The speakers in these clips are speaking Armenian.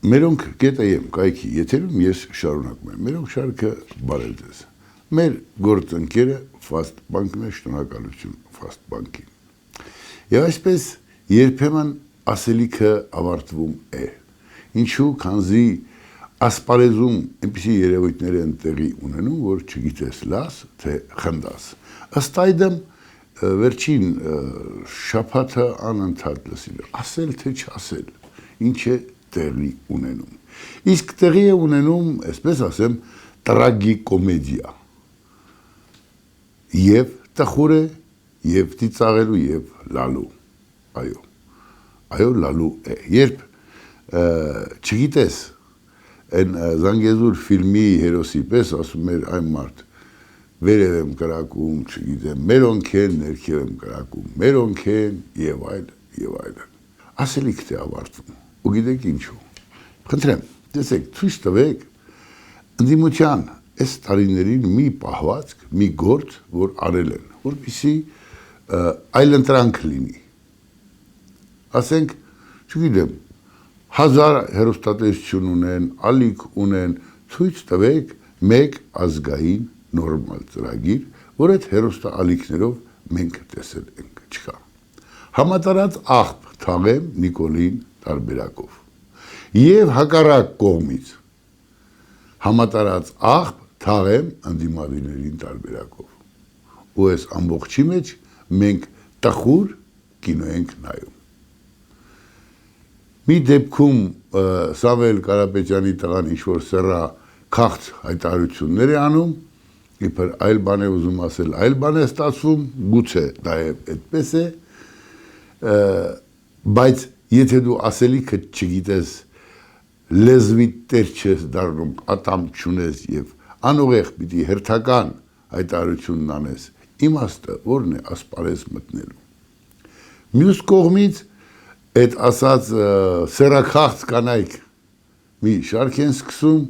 Մերոնք գետայեմ կայքի եթերում ես շարունակում եմ։ Մերոնք շարքը բարև ձեզ։ Մեր գործընկերը Fast Bank-ն է, շնորհակալություն Fast Bank-ին։ Եվ այսպես երբեմն ասելիքը ավարտվում է։ Ինչու, քանզի ասպարեզում այնպիսի երևույթներ են տեղի ունենում, որ չգիտես լաս, թե խնդաս։ Ըստ այդմ վերջին շաբաթը անընդհատ լսիլ ասել թե չասել, ինչ է տեղի ունենում։ Իսկ տեղի է ունենում, այսպես ասեմ, տրագիկոմեդիա։ Եվ տխուր է, եւ ծիծաղելու, եւ լալու։ Այո, լալու է։ Երբ չգիտես, այն Զանգեզուր ֆիլմի հերոսի պես ասում էր այն մարդ, վերև եմ կրակում, չգիտեմ, մերոնք են, ներքև եմ կրակում, մերոնք են, եւ այլն։ Ասելիք թե ավարտվում։ Ու գիտեք ինչու։ Խնդրեմ, տեսեք, ցույց տվեք ընդդիմության այս տարիներին մի պահվածք, մի գործ, որ արել են, որպեսզի այլընտրանք լինի։ Ասենք, չգիտեմ, 1000 հեռուստատեսություն ունեն, ալիք ունեն, ցույց տվեք մեկ ազգային նորմալ ծրագիր, որ այդ հեռուստա ալիքներով մենք տեսել ենք, չկա։ Համատարած աղբ թաղեմ Նիկոլին տարբերակով։ Եվ հակառակ կողմից համատարած աղբ թաղեմ ընդդիմադիրներին տարբերակով։ Ու այս ամբողջի մեջ մենք տխուր կինո ենք նայում։ Մի դեպքում Սամվել Կարապետյանի տղան ինչ-որ սեռա քաղց հայտարարություններ է անում, իբր այլ բան է ուզում ասել, այլ բան է ստացվում, գուցե դա այդպես է, բայց եթե դու ասելիքը չգիտես, լեզվի տեր չես դառնում, ատամ չունես եւ անուղեղ պիտի հերթական հայտարարությունն անես, իմաստը որն է ասպարեզ մտնելու։ Մյուս կողմից այդ ասած սեռաքաղց կանայք մի շարք են սկսում,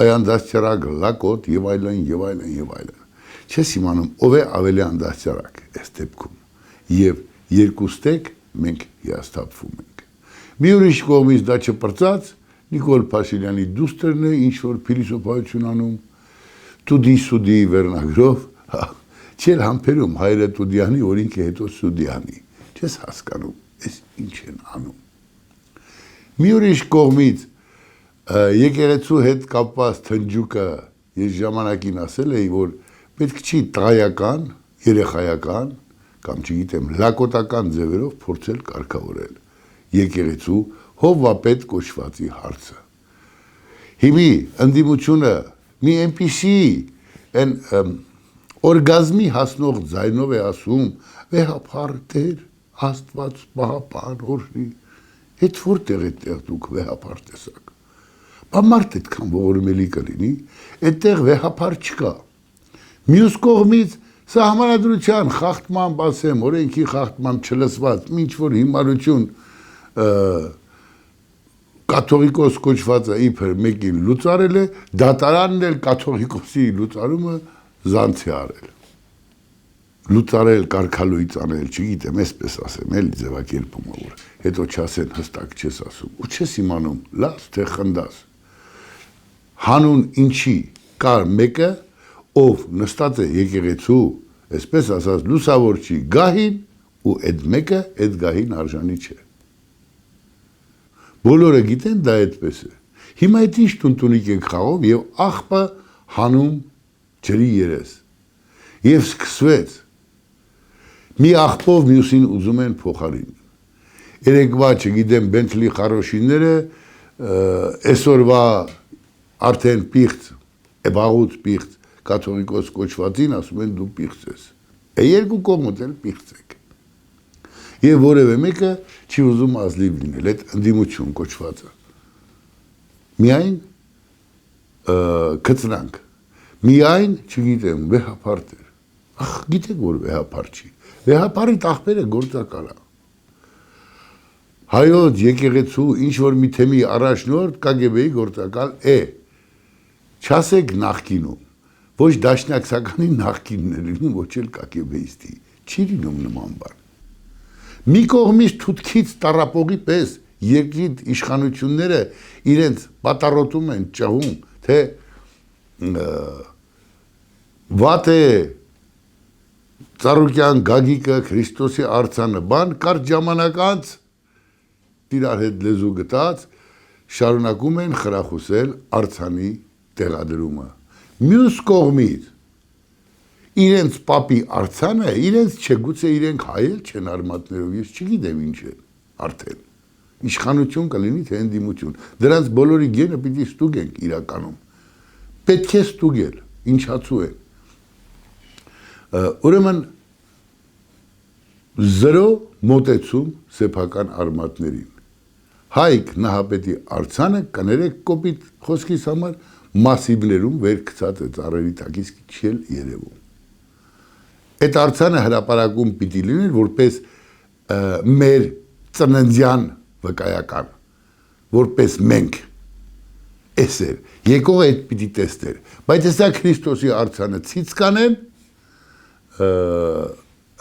այանդասճարակ, լակոտ եւ այլն։ Չես իմանում ով է ավելի անդասճարակ այս դեպքում։ Եվ երկուստեք մենք հիասթափվում ենք։ Մի ուրիշ կողմից դա չպրծած Նիկոլ Փաշինյանի դուստերն է ինչ որ փիլիսոփայություն անում, տուդի սուդի վերնագրով, չել համբերում հայրը տուդյանի, որ ինքը հետո սուդյանի։ Չես հասկանում, այս ինչ են անում։ Մի ուրիշ կողմից եկեղեցու հետ կապված թնջուկը ես ժամանակին ասել էի, որ պետք չի տղայական, երեխայական կամ չգիտեմ լակոտական ձևերով փորձել կարգավորել եկեղեցու հովվապետ կոչվածի հարցը։ Հիմի ընդդիմությունը մի այնպիսի այն օրգազմի հասնող ձայնով է ասում, վեհափառ Տեր, Աստված պահապան օրհնի, հետ որտեղ է դուք վեհափառ տեսակ։ Մարդ այդքան ողորմելի կլինի, այդտեղ վեհափառ չկա։ Մյուս կողմից սահմանադրության խախտման, ասեմ, օրենքի խախտման չլսված, ինչ որ հիմարություն կաթողիկոս կոչվածը իբր մեկին լուծարել է, դատարանն էլ կաթողիկոսի լուծարումը զանց է արել։ Լուծարել, կարգալույծ անել, չգիտեմ, այսպես ասեմ, էլի ձևակերպումը, որ հետո չասեն հստակ չես ասում, ու չես իմանում, լաց թե խնդաս։ Հանուն ինչի կար մեկը, ով նստած է եկեղեցու, այսպես ասած լուսավորչի գահին, ու այդ մեկը այդ գահին արժանի չէ։ Բոլորը գիտեն դա այդպես է։ Հիմա այդ ինչ տունտունիկ եք խաղում եւ աղբը հանում ջրի երես։ Եվ սկսվեց։ Մի աղբով մյուսին ուզում են փոխարինել։ Երեկվա, չգիտեմ, Բենթլի խարոշիները այսօրվա արդեն պիղծ, վաղուց պիղծ կաթողիկոս կոչվածին ասում են դու պիղծ ես։ Երկու կողմդ էլ պիղծ եք։ Եվ որևէ մեկը չի ուզում ազնիվ լինել, այդ ընդդիմություն կոչվածը։ Միայն կծնանք, միայն, չգիտեմ, վեհափառ Տեր։ Ախ, գիտեք, որ վեհափառ չի։ Վեհափառի աղբերը գործակալ է։ Հայոց եկեղեցու ինչ որ մի թեմի առաջնորդ KGB-ի գործակալ է։ Չասեք նախկինում, ոչ դաշնակցականի նախկինն է լինում, ոչ էլ KGB-իստի։ Չի լինում նման բան։ Մի կողմից թութքից տառապողի պես երկրի իշխանությունները իրենց պատառոտում են ճահում, թե վատ է Ծառուկյան Գագիկը Քրիստոսի արձանը բան կարճ ժամանակ անց իրար հետ լեզու գտած շարունակում են խրախուսել արձանի տեղադրումը։ Մյուս կողմից իրենց պապի արձանը իրենց չէ, գուցե իրենք հայել չեն արմատներով, ես չգիտեմ ինչ է արդեն։ Իշխանություն կլինի թե ընդդիմություն։ Դրանց բոլորի գենը պիտի ստուգենք իրականում։ Պետք է ստուգել, ինչացու է։ Ուրեմն զրո մոտեցում սեփական արմատներին։ Հայկ Նահապետի արձանը կներեք կոպիտ խոսքիս համար մասիվներում վեր գցած է ծառերի տակից չել երևում։ Այդ արձանը հրապարակում պիտի լիներ որպես մեր ծննդյան վկայական, որպես մենք էսեր, եկող այդ պիտի տեսներ, բայց հեսա Քրիստոսի արձանը ցից կանեն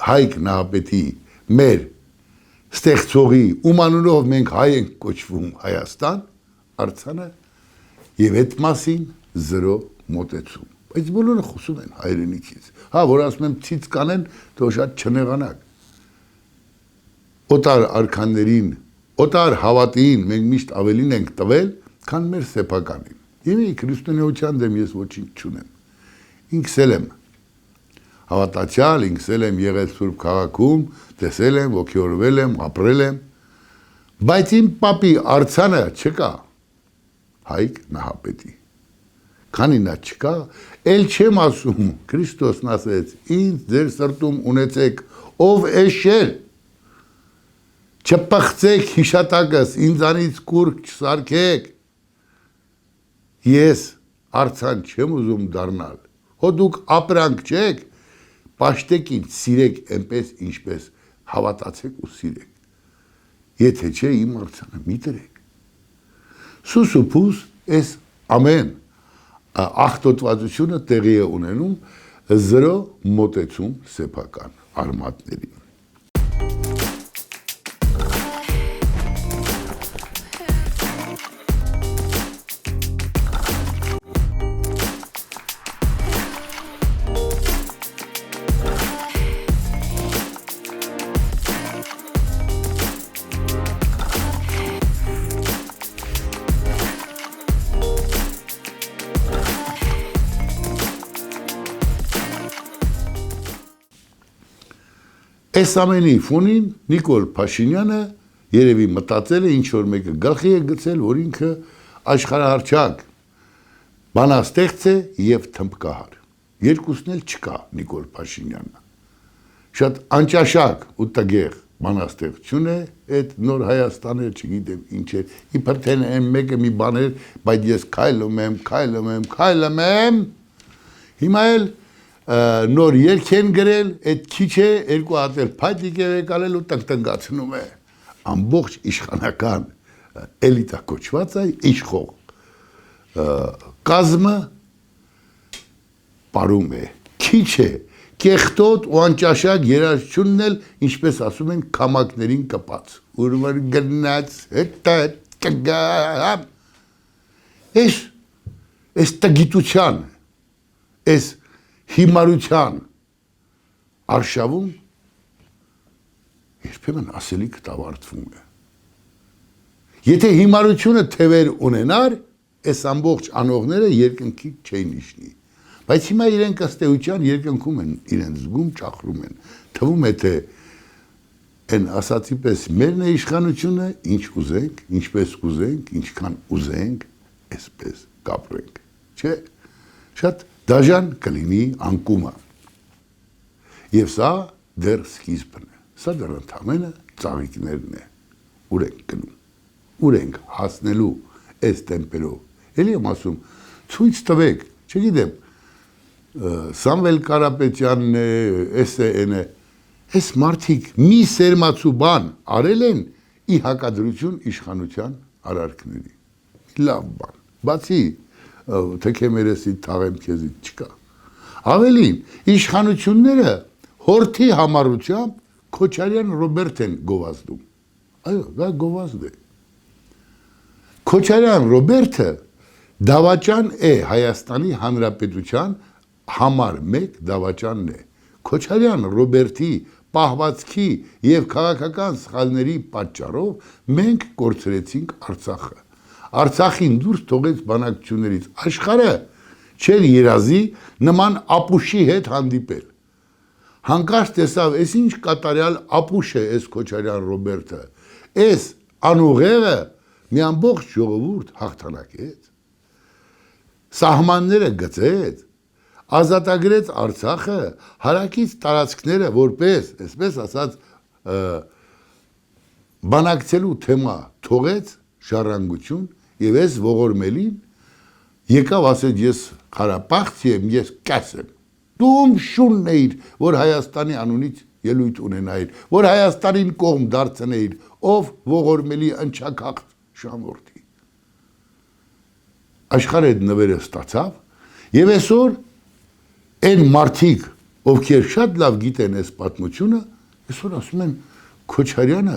Հայկ Նահապետի մեր ստեղծողի ում անունով մենք հայ ենք կոչվում Հայաստան արձանը եւ այդ մասին զրո մոտեցում, բայց բոլորը խոսում են հայրենիքից, հա որ ասում եմ ցից կանեն, թող շատ չնեղանակ, օտար արքաներին, օտար հավատին մենք միշտ ավելին ենք տվել, քան մեր սեփականին, եւ քրիստոնեության դեմ ես ոչինչ չունեմ, ինքս էլ եմ հավատացյալ, ինքս էլ եմ եղել Սուրբ քաղաքում, տեսել եմ, ոգևորվել եմ, ապրել եմ, բայց իմ պապի արձանը չկա Հայկ Նահապետի։ Քանի նա չկա, էլ չեմ ասում, Քրիստոսն ասեց, ինձ ձեր սրտում ունեցեք, ով էշեր, չպղծեք հիշատակս, ինձանից կուռք չսարքեք, ես արձան չեմ ուզում դառնալ, հո դուք ապրանք չեք, պաշտեք ինձ, սիրեք այնպես, ինչպես հավատացեք ու սիրեք, եթե չէ իմ արձանը մի տրեք, սուս ու փուս այս ամեն աղտոտվածությունը տեղի է ունենում զրո մոտեցում սեփական արմատներին։ Այս ամենի ֆոնին Նիկոլ Փաշինյանը երևի մտածել է ինչ-որ մեկը գլխի է գցել, որ ինքը աշխարհահռչակ բանաստեղծ է եւ թմբկահար։ Երկուսն էլ չկա Նիկոլ Փաշինյանը։ Շատ անճաշակ ու տգեղ բանաստեղծություն է, այդ նոր Հայաստանը չգիտեմ ինչ է, իբր թե այն մեկը մի բան էր, բայց ես քայլում եմ, հիմա էլ նոր երգ են գրել, այդ քիչ է, երկու հատ էլ փայտիկ է եկալել ու տնկտնկացնում է, ամբողջ իշխանական էլիտա կոչված է իշխող կազմը պարում է, քիչ է, կեղտոտ ու անճաշակ երաժշտությունն էլ, ինչպես ասում են, քամակներին կպած, ուրմր գնաց, այս տգիտության, այս հիմարության արշավում երբեմն ասելիք տավարտվում է։ Եթե հիմարությունը թևեր ունենար, այս ամբողջ անողները երկնքից չէին իջնի։ Բայց հիմա իրենք ըստ էության երկնքում են, իրենց զգում, ճախրում են։ Թվում է թե այն ասացի պես մերն է իշխանությունը, ինչ ուզենք, ինչպես կուզենք, ինչքան ուզենք, այսպես կապրենք։ Չէ՞։ Շատ դաժան կլինի անկումը։ Եվ սա դեռ սկիզբն է, սա դեռ ընդամենը ծաղիկներն է, ուր ենք գնում, ուր ենք հասնելու այս տեմպերով։ Էլի եմ ասում, ցույց տվեք, չգիտեմ, Սամվել Կարապետյանն է, էս է, այն է, այս մարդիկ մի սերմացու բան արել են ի հակադրություն իշխանության արարքների։ Լավ բան, բացի թեքեմերեսի թաղեմ քեզից չկա։ Ավելին, իշխանությունները հորթի համառությամբ Քոչարյան Ռոբերտ են գովազդում։ Այո, դա գովազդ է։ Քոչարյան Ռոբերտը դավաճան է Հայաստանի Հանրապետության համար մեկ դավաճանն է։ Քոչարյան Ռոբերտի պահվածքի եւ քաղաքական սխալների պատճառով մենք կորցրեցինք Արցախը։ Արցախին դուրս թողեց բանակցություններից։ Աշխարհը չէր երազի նման ապուշի հետ հանդիպել։ Հանկարծ տեսավ, այս ինչ կատարյալ ապուշ է այս Քոչարյան Ռոբերտը։ Այս անուղեղը մի ամբողջ ժողովուրդ հաղթանակեց։ Սահմանները գծեց, ազատագրեց Արցախը, հարակից տարածքները որպես, այսպես ասած, բանակցելու թեմա թողեց ժառանգություն եւ այս ողորմելին եկավ ասեց ես Ղարաբաղցի եմ, ես կաս եմ։ Դու շունն էիր, որ Հայաստանի անունից ելույթ ունենայիր, որ Հայաստանին կողմ դարձնեիր, ով ողորմելի ընչակախտ շամորդի։ Աշխարհը այդ նվերը ստացավ եւ այսօր այն մարդիկ, ովքեր շատ լավ գիտեն այս պատմությունը, այսօր ասում են Քոչարյանը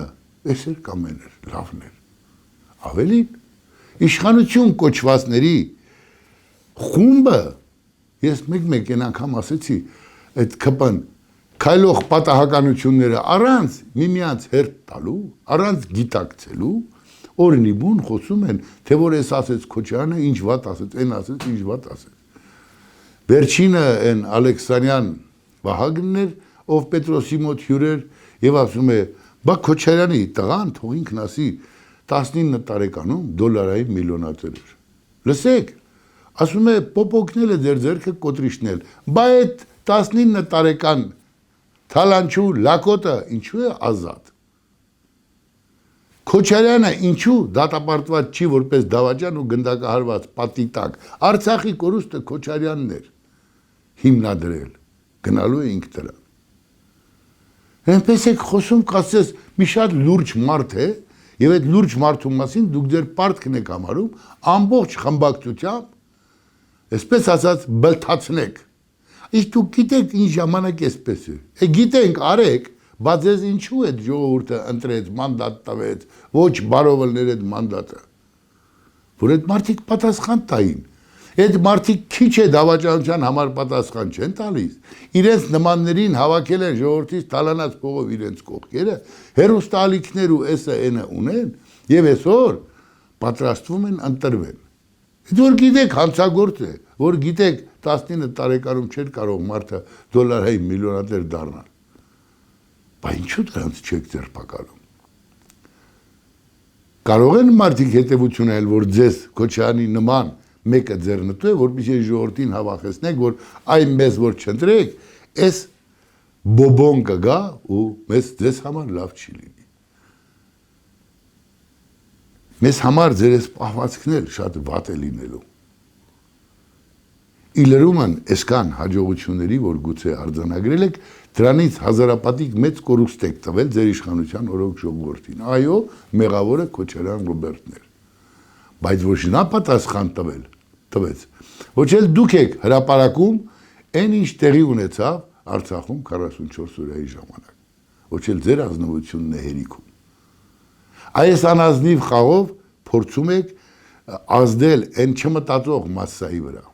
էս էր կամեն էր, լավն էր։ Ավելին, իշխանություն կոչվածների խումբը, ես մեկ են անգամ ասեցի, այդ կպան քայլող պատահականությունները առանց միմյանց հերթ տալու, առանց գիտակցելու, օրինի բուն խոսում են, թե որ ես ասեց Քոչարյանը, ինչ վատ ասեց, այն ասեց, ինչ վատ ասեց։ Վերջինը այն Ալեքսանյան Վահագնն էր, ով Պետրոսի մոտ հյուրեր եւ ասում է, բա Քոչարյանի տղան թող ինքն ասի 19 տարեկանում դոլարային միլիոնատեր էր։ Լսեք, ասում է պոպոկնել է ձեր ձեռքը կոտրիշնել, բա այդ 19 տարեկան թալանչու լակոտը ինչու է ազատ։ Քոչարյանը ինչու դատապարտված չի որպես դավաճան ու գնդակահարված պատի տակ։ Արցախի կորուստը Քոչարյանն էր հիմնադրել, գնալու է ինք դրան։ Այնպես եք խոսում, կասես մի շատ լուրջ մարդ է, եւ այդ լուրջ մարդու մասին դուք ձեր պարտքն եք համարում ամբողջ խմբակցությամբ, այսպես ասած բլթացնեք։ Իսկ դուք գիտեք ինչ ժամանակ էսպես է։ Գիտենք, արեք, բայց ձեզ ինչու է ժողովուրդը ընտրեց, մանդատ տվեց, ոչ բարովլներ այդ մանդատը, որ այդ մարդիկ պատասխան տային։ Այդ մարդիկ քիչ է դավաճանության համար պատասխան չեն տալիս։ Իրենց նմաններին հավաքել են ժողովրդից տալանած փողով իրենց կողքերը, հերոստալիքներ ու էսը այնը ունեն եւ այսօր պատրաստվում են ընտրվեն։ Այդ որ գիտեք հանցագործ է, որ գիտեք 19 տարեկանում չէր կարող մարդը դոլարային միլիոնատեր դառնալ։ Բայց ինչու դրանց չեք ձերբակալում։ Կարող են մարդիկ հետևություն այլ, որ ձեզ Քոչարյանի նման մեկը ձեռնտու է, որպեսզի ժողովրդին հավաքեցնեք, որ այն մեզ որ չընտրեք, այս բոբոն կգա ու մեզ ձեզ համար լավ չի լինի։ Մեզ համար ձեր այս պահվածքն էլ շատ վատ է լինելու։ Իլրումն այսքան հաջողությունների, որ գուցե արձանագրել եք, դրանից հազարապատիկ մեծ կորուստ եք տվել ձեր իշխանության օրոք ժողովրդին։ Այո, մեղավորը Քոչարյան Ռոբերտն էր։ Բայց ոչ նա պատասխան տվեց, ոչ էլ դուք եք հրապարակում այն ինչ տեղի ունեցավ Արցախում 44 օրյայի ժամանակ։ Ոչ էլ ձեր ազնվությունն է հերիքում։ Այս անազնիվ խաղով փորձում եք ազդել այն չմտածող մասսայի վրա։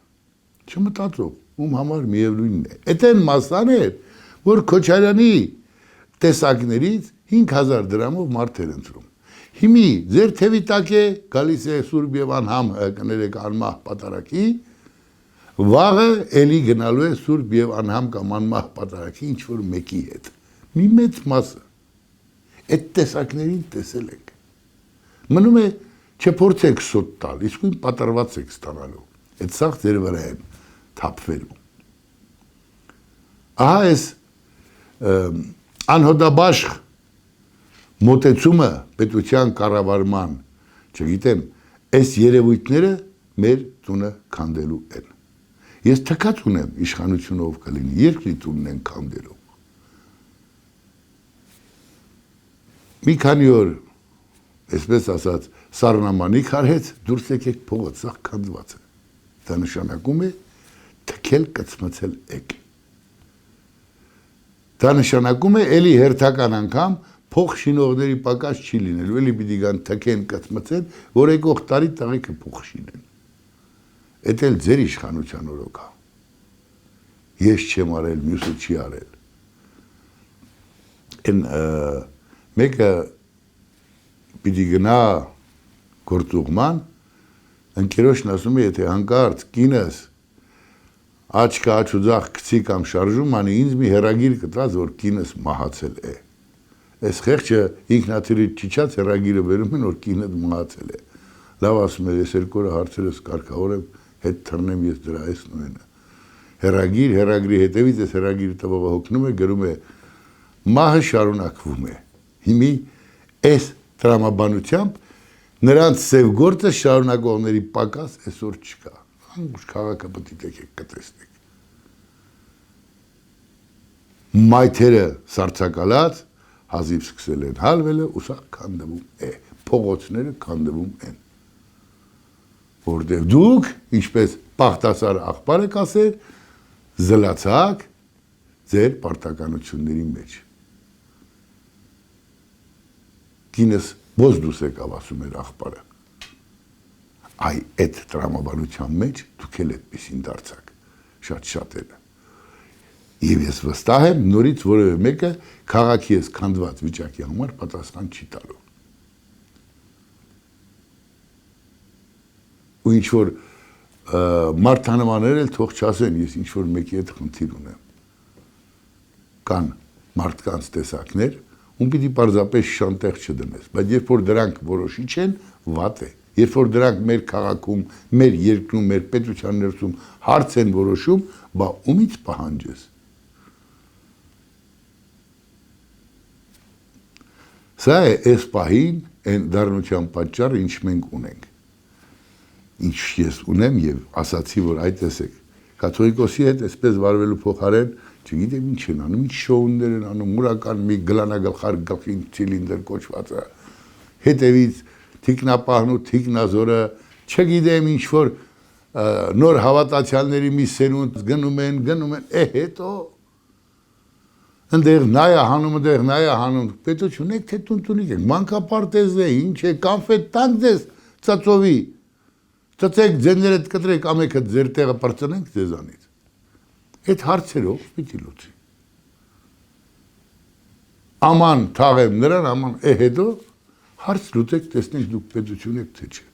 Չմտածող, ում համար միևնույնն է։ Այդ այն մասսան է, որ Քոչարյանի տեսակներից 5000 դրամով մարդ էր ընտրում։ Հիմի ձեր թևի տակ է գալիս է Սուրբ եւ անհամ կներեք անմահ պատարակի, վաղը էլի գնալու է Սուրբ եւ անհամ կամ անմահ պատարակի ինչ որ մեկի հետ։ Մի մեծ մասը այդ տեսակներին տեսել եք։ Մնում է չփորձեք սոտ տալ, իսկույն պատրված եք ստանալու։ Այդ սաղ ձեր վրա են թափվելու։ Ահա այս անհոդաբաշխ մոտեցումը պետության կառավարման, չգիտեմ, այս երևույթները մեր տունը քանդելու են։ Ես թքած ունեմ իշխանությունով կլինի, երկրի տունն են քանդելու։ Մի քանի օր, այսպես ասած, սառնամանիք արեց, դուրս եկեք փողոց, սաղ քանդված է։ Դա նշանակում է թքել կծմցել եք։ Դա նշանակում է էլի հերթական անգամ փող շինողների պակաս չի լինելու, էլի պիտի գան թքեն կծմծեն, որ եկող տարի տղեկը փող շինեն։ Էդ էլ ձեր իշխանության օրոք է։ Ես չեմ արել, մյուսը չի արել։ Են մեկը պիտի գնա գործուղման, ընկերոջն ասում է, եթե հանկարծ կինս աչքը աչուձախ գցի կամ շարժում անի, ինձ մի հեռագիր կտած, որ կինս մահացել է։ Այս խեղճը ինքնաթիռից ճիչած հեռագիրը վերում են, որ կինը մահացել է։ Լավ ասում է, ես երկու օրը հարցերս կարգավորեմ, հետ թռնեմ ես դրա այս նույնը։ Հեռագրի հետևից այս հեռագիրը տվողը հոգնում է, գրում է մահը շարունակվում է։ Հիմի այս տրամաբանությամբ նրանց սև գործը շարունակողների պակաս այսօր չկա։ Անգուշ քաղաքը պետք է եկեք կտեսնեք։ Մայթերը սարցակալած, հազիվ սկսել են հալվելը, ուսակ քանդվում է, փողոցները քանդվում են։ Որտև դուք, ինչպես պաղտասար աղբար եք ասել, զլացակ ձեր պարտականությունների մեջ։ Կինս բոզդուս եկավ, ասում էր աղբարը։ Այ այդ տրամաբանության մեջ դուք էլ այդպեսին դարձաք, շատ-շատերը։ Եվ ես վստահ եմ, նորից որևէ մեկը քաղաքի ես քանդված վիճակի համար պատասխան չի տալու։ Ու ինչ-որ մարդանմաններ էլ թող չասեն, ես ինչ-որ մեկի հետ խնդիր ունեմ։ Կան մարդկանց տեսակներ, ում պիտի պարզապես շանտեղ չդնես, բայց երբ որ դրանք որոշիչ են, վատ է։ Երբ որ դրանք մեր քաղաքում, մեր երկրում, մեր պետության ներսում հարց են որոշում, բա ումից պահանջես։ Սա է այս պահին այն դառնության պատճառը, ինչ մենք ունենք։ Ինչ ես ունեմ եւ ասացի, որ այդ տեսեք, կաթողիկոսի հետ այսպես վարվելու փոխարեն, չգիտեմ ինչ են անում, ինչ շոուներ են անում, մուրական մի գլանագլխար գլխին ցիլինդր կոչվածը, հետևից թիկնապահն ու թիկնազորը, չգիտեմ ինչ որ նոր հավատացյալների մի սերունդ գնում են, հետո ընդեղ նայա հանում, պետություն եք թե տունտունիկ եք, մանկապարտեզ է, ինչ է, կանֆետ տանք ձեզ ծածովի, ծծեք ձեներդ կտրեք, ամեքը ձեր տեղը պրծնենք ձեզանից, այդ հարցերով պիտի լուծի, աման թաղեմ նրան, աման հետո հարց լուծեք, տեսնենք դուք պետություն եք թե չէ,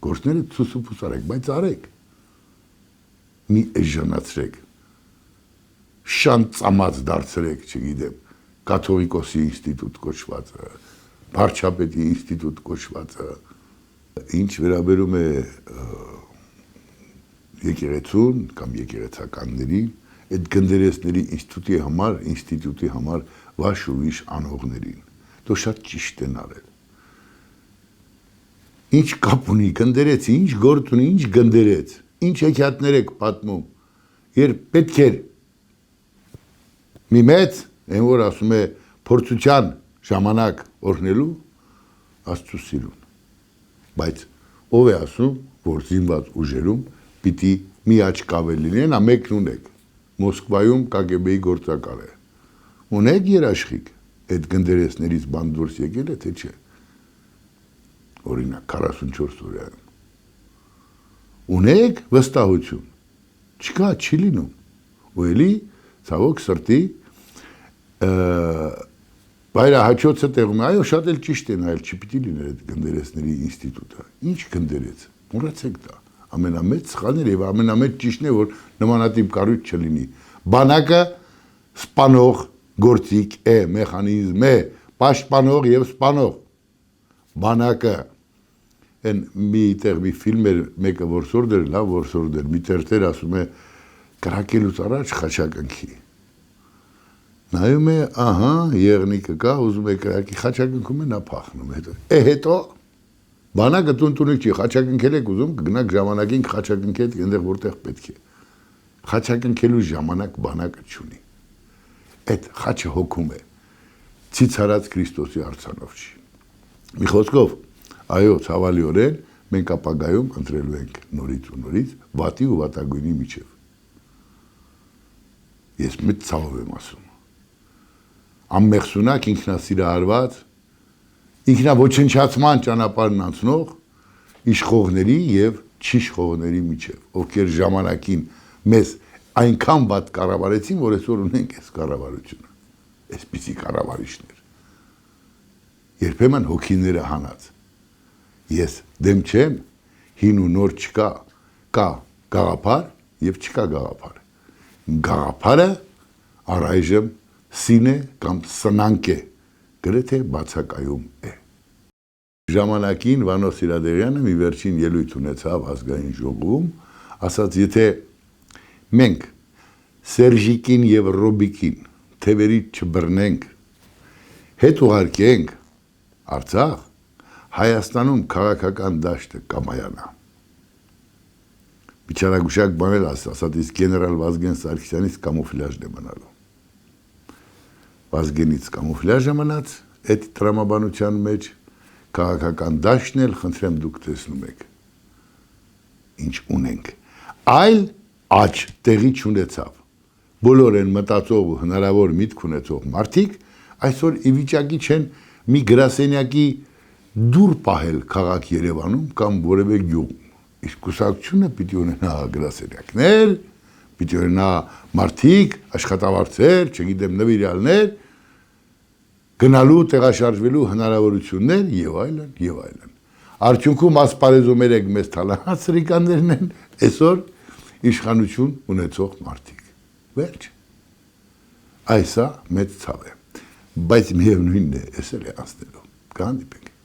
գործները ցուսուփուս արեք, բայց արեք, մի էժանացրեք, շանծամած դարձրեք, չգիտեմ, կաթողիկոսի ինստիտուտ կոչվածը, վարչապետի ինստիտուտ կոչվածը, ինչ վերաբերում է եկեղեցուն կամ եկեղեցականներին, այդ գնդերեսների ինստիտուտի համար վաշ ուրիշ անողներին, դու շատ ճիշտ են արել։ Ինչ կապ ունի գնդերեց, ինչ գործ ունի, ինչ գնդերեց, ինչ հեքիաթներ եք պատմում, երբ պետք էր մի մեծ, այն որ ասում է փորձության ժամանակ օրհնելու Աստծո սիրուն, բայց ով է ասում, որ զինված ուժերում պիտի մի աչք ավելի լինեն, մեկն ունեք, Մոսկվայում KGB-ի գործակալ է, ունեք երաշխիք, այդ գնդերեսներից բան դուրս եկել է, թե չէ, օրինակ 44 օրյայում, ունեք վստահություն, չկա, չի լինում, ու էլի ցավոք սրտի բայրահաճոցը տեղում է, այո, շատ էլ ճիշտ են այլ չպիտի լիներ այդ գնդերեսների ինստիտուտը, ինչ գնդերեց, մոռացեք դա, ամենամեծ սխալն է եւ ամենամեծ ճիշտն է, որ նմանատիպ կառույց չլինի, բանակը սպանող գործիք է, մեխանիզմ է, պաշտպանող եւ սպանող, բանակը, այն մի տեղ մի ֆիլմ էր, մեկը որսորդեր, լավ որսորդեր, մի տերտեր ասում է, կրակելուց առաջ խաչակնքի, նայում է, ահա, եղնիկը կա, ուզում է կրակի, խաչակնքում է, նա փախնում է, հետո, բանակը տունտունիկ չի, խաչակնքել եք ուզում, կգնաք ժամանակին խաչակնքեք այնտեղ որտեղ պետք է, խաչակնքելու ժամանակ բանակը չունի, այդ խաչը հոգում է, ցիցարած Քրիստոսի արձանով չի, մի խոսքով, այո, ցավալիորեն, մենք ապագայում ընտրելու ենք նորից ու նորից, վատի ու վատագույնի միջև, ես մեծ ցավով եմ ասում, անմեղսունակ, ինքնասիրահարված, ինքնաոչնչացման ճանապարհն անցնող իշխողների եւ չիշխողների միջև, ովքեր ժամանակին մեզ այնքան վատ կառավարեցին, որ այսօր ունենք այս կառավարությունը, այսպիսի կառավարիչներ, երբեմն հոգիները հանած։ Ես դեմ չեմ, հին ու նոր չկա, կա գաղափար եւ չկա գաղափար։ Գաղափարը առայժմ սին է կամ սնանկ է, գրեթե բացակայում է։ Ժամանակին Վանո Սիրադեղյանը մի վերջին ելույթ ունեցավ ազգային ժողովում, ասաց, եթե մենք Սերժիկին եւ Ռոբիկին թևերից չբռնենք, հետ ուղարկենք Արցախ, Հայաստանում քաղաքական դաշտը կամայանա։ Միջարագուշակ բանել ասաց, իսկ գեներալ Վազգեն Սարգսյանից կամուֆլյաժն է մնալու։ Վազգենից կամուֆլյաժը մնաց այդ տրամաբանության մեջ, քաղաքական դաշտն էլ խնդրեմ դուք տեսնում եք, ինչ ունենք, այլ աճ տեղի չունեցավ։ Բոլոր են մտածող ու հնարավոր միտք ունեցող մարդիկ այսօր ի վիճակի չեն մի գրասենյակի դուր պահել քաղաք Երևանում կամ որևէ գյուղում։ Իսկ կուսակցությունը պիտի ունենա գրասենյակներ, պիտի ունենա մարդիկ, աշխատավարձեր, չգիտեմ, նվիրյալներ, գնալու, տեղաշարժվելու հնարավորություններ եւ այլն եւ այլն։ Արդյունքում ասպարեզում երեք մեծ թալանած սրիկաններն են, այսօր իշխանություն ունեցող մարդիկ։ Վերջ։ Այսա մեծ ցավ է։ Բայց միևնույնն է, էս էլ է անցնելու։ Կհանդիպենք։